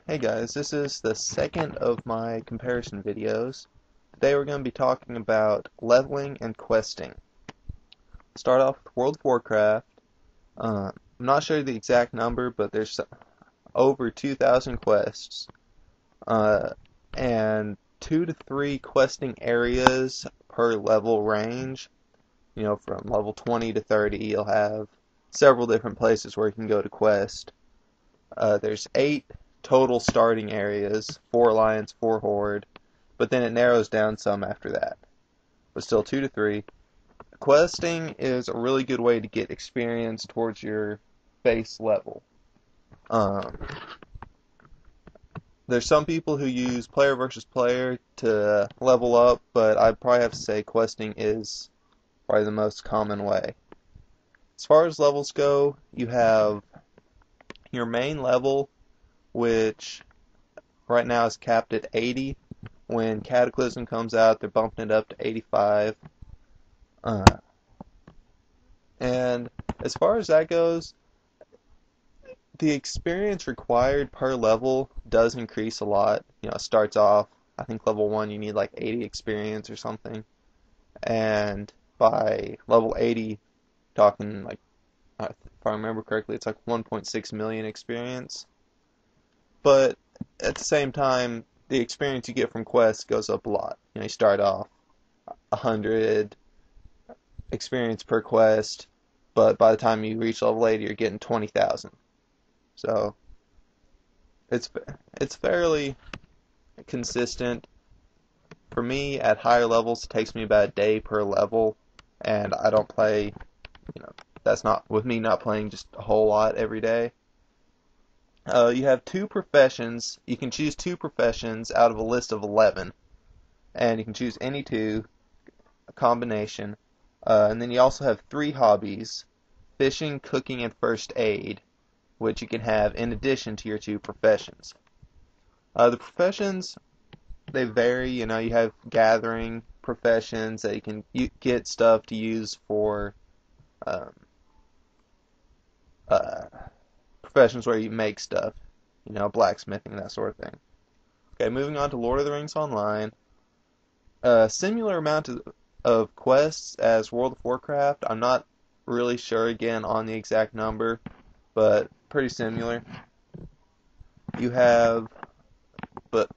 Hey guys, this is the second of my comparison videos. Today we're going to be talking about leveling and questing. Start off with World of Warcraft. I'm not sure the exact number, but there's over 2,000 quests, and 2 to 3 questing areas per level range. You know, from level 20 to 30, you'll have several different places where you can go to quest. There's 8 total starting areas, 4 Alliance, 4 Horde, but then it narrows down some after that. But still 2 to 3. Questing is a really good way to get experience towards your base level. There's some people who use player versus player to level up, but I'd probably have to say questing is probably the most common way. As far as levels go, you have your main level, which right now is capped at 80. When Cataclysm comes out, they're bumping it up to 85. And as far as that goes, the experience required per level does increase a lot. You know, it starts off, I think level 1 you need like 80 experience or something. And by level 80, talking like, if I remember correctly, it's like 1.6 million experience. But at the same time, the experience you get from quests goes up a lot. You know, you start off 100 experience per quest, but by the time you reach level 80, you're getting 20,000. So it's fairly consistent. For me, at higher levels, it takes me about a day per level, and I don't play. You know, that's not with me not playing just a whole lot every day. You have 2 professions. You can choose 2 professions out of a list of 11, and you can choose any 2, a combination. And then you also have 3 hobbies: fishing, cooking, and first aid, which you can have in addition to your 2 professions. The professions, they vary. You know, you have gathering professions that you can get stuff to use for um, professions where you make stuff, you know, blacksmithing, that sort of thing. Okay, moving on to Lord of the Rings Online. Similar amount of quests as World of Warcraft. I'm not really sure again on the exact number, but pretty similar. You have, but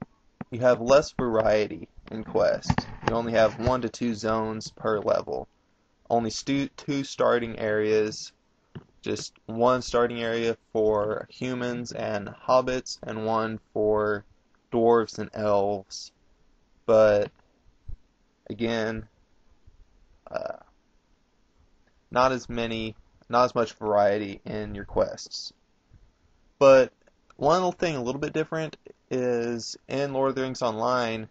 you have less variety in quests. You only have 1 to 2 zones per level. Only 2 starting areas. Just 1 starting area for humans and hobbits, and 1 for dwarves and elves. But again, not as much variety in your quests. But one little thing a little bit different is in Lord of the Rings Online,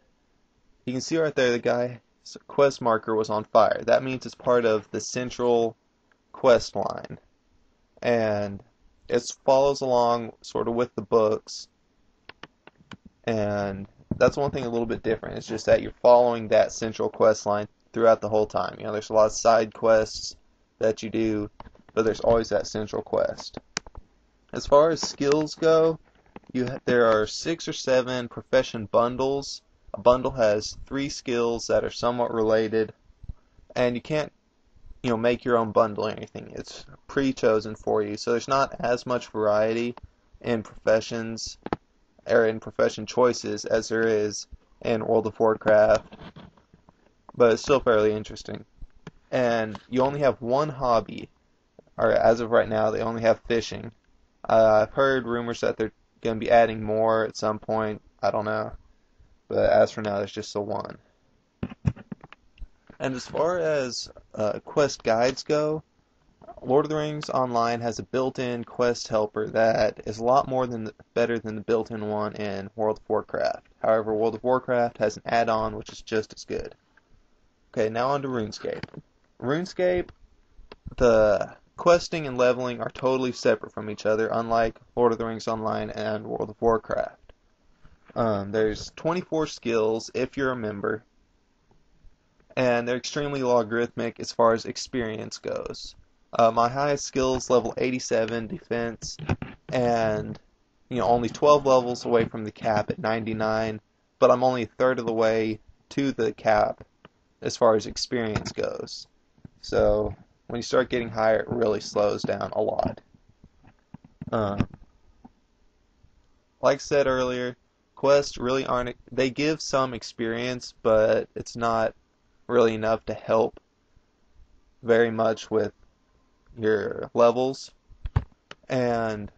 you can see right there the guy's quest marker was on fire. That means it's part of the central quest line. And it follows along sort of with the books, and that's one thing a little bit different. It's just that you're following that central quest line throughout the whole time. You know, there's a lot of side quests that you do, but there's always that central quest. As far as skills go, there are 6 or 7 profession bundles. A bundle has 3 skills that are somewhat related, and you can't make your own bundle or anything. It's pre-chosen for you, so there's not as much variety in professions or in profession choices as there is in World of Warcraft, but it's still fairly interesting. And you only have 1 hobby, or as of right now, they only have fishing. I've heard rumors that they're going to be adding more at some point. I don't know, but as for now, there's just the 1. And as far as quest guides go, Lord of the Rings Online has a built-in quest helper that is a lot better than the built-in one in World of Warcraft. However, World of Warcraft has an add-on which is just as good. Okay, now on to RuneScape. RuneScape, the questing and leveling are totally separate from each other, unlike Lord of the Rings Online and World of Warcraft. There's 24 skills if you're a member, and they're extremely logarithmic as far as experience goes. My highest skill is level 87 defense, and only 12 levels away from the cap at 99, but I'm only a third of the way to the cap as far as experience goes. So when you start getting higher, it really slows down a lot. Um, like I said earlier, quests really aren't. They give some experience, but it's not really enough to help very much with your levels. And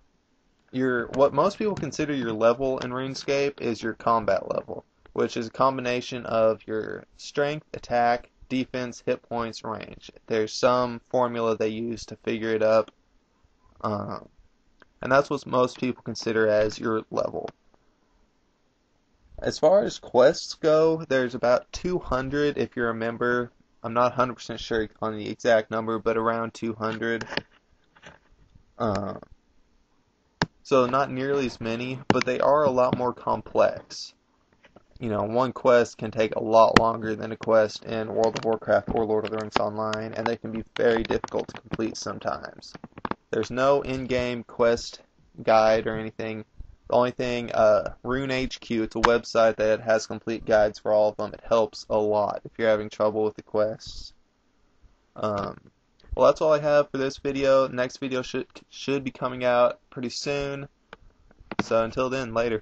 what most people consider your level in RuneScape is your combat level, which is a combination of your strength, attack, defense, hit points, range. There's some formula they use to figure it up, and that's what most people consider as your level. As far as quests go, there's about 200 if you're a member. I'm not 100% sure on the exact number, but around 200. So not nearly as many, but they are a lot more complex. One quest can take a lot longer than a quest in World of Warcraft or Lord of the Rings Online, and they can be very difficult to complete sometimes. There's no in-game quest guide or anything. The only thing, Rune HQ, it's a website that has complete guides for all of them. It helps a lot if you're having trouble with the quests. Well, that's all I have for this video. The next video should be coming out pretty soon. So until then, later.